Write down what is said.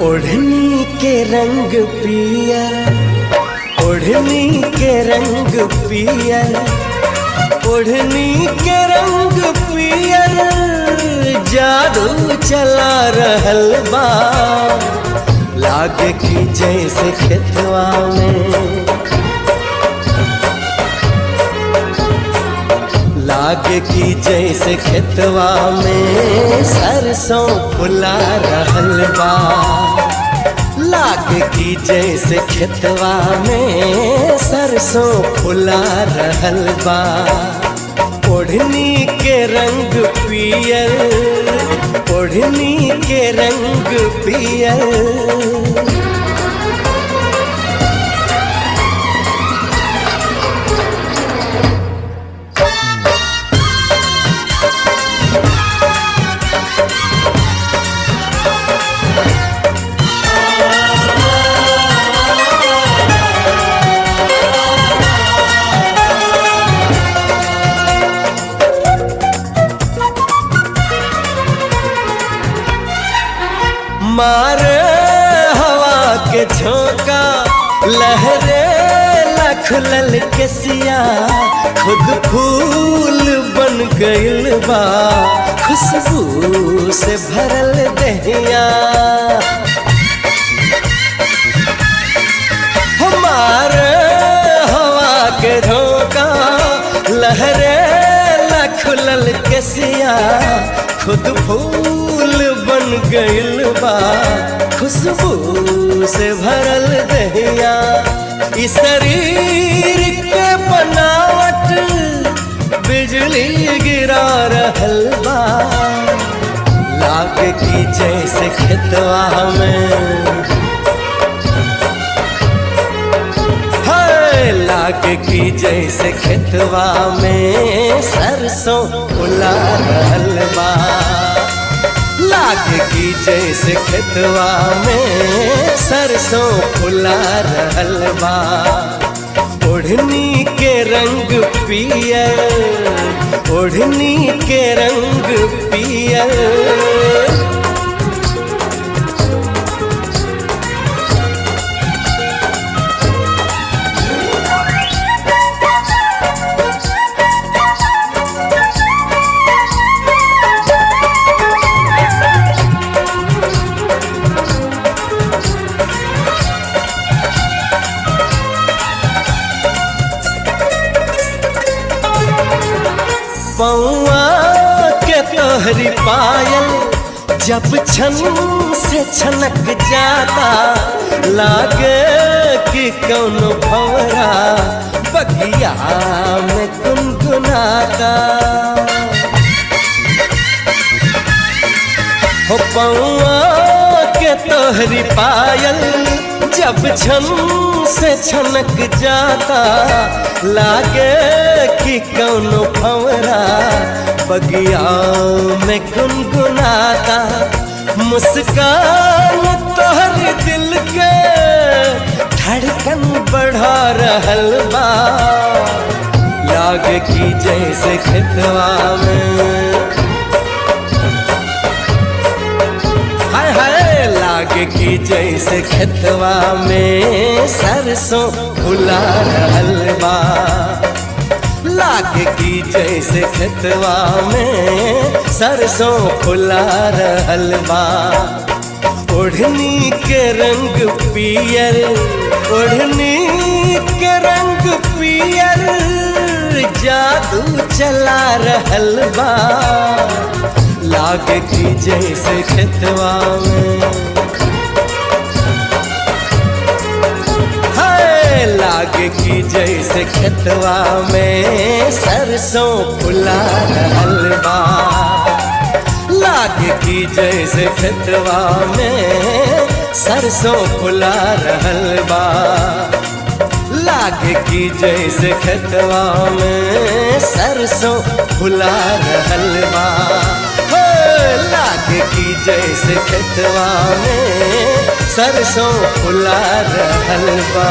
ओढ़नी के रंग पियर, ओढ़नी के रंग पियर, ओढ़नी के रंग पियर, जादू चला रहल बा। लागे की जैसे खेतवा में, लागे की जैसे खेतवा में सरसों फुला रहल बा। लागे की जैसे खेतवा में सरसों फुला रहल बा। ओढ़नी के रंग पियर, ओढ़नी के रंग पियर। मारे हवा के झोंका, लहरे लखलल के सिया, खुद फूल बन गइल बा, खुशबू से भरल दहिया। हमारे हवा के झोंका, लहरे लखलल के सिया, खुद फूल बन गइल बा, खुशबू से भरल दहिया। इस शरीर के बनावट बिजली गिरा रहल बा। लागे की जैसे खेतवा में, लागे की जैसे खेतवा में सरसों फुला रहल बा। लागे की जैसे खेतवा में सरसों फुला रहल बा। ओढ़नी के रंग पियर, ओढ़नी के रंग पियर। पौआ के तोहरी पायल जब छन से छनक जाता, लागे कि कौनो भंवरा बगिया में गुनगुनाता। हो पौआ के तोहरी पायल जब छन से छनक जाता, लागे कि कौनो भंवरा बगिया में गुनगुनाता। मुस्कान तोहर दिल के धड़कन बढ़ा रहल बा। लागे कि जैसे खेतवा में, हाय हाय, लागे कि जैसे खेतवा में सरसों फुला रहल बा। लागे की जैसे खेतवा में सरसों फुला रहल बा। ओढ़नी के रंग पियर, ओढ़नी के रंग पियर, जादू चला रहल बा। लागे की जैसे खेतवा में, लागे की जैसे खेतवा में सरसों फुला रहल बा। लागे की जैसे खेतवा में सरसों फुला रहल बा। लागे की जैसे खेतवा में सरसों फुला रहल बा। लागे की जैसे खेतवा में सरसों फुला रहल बा।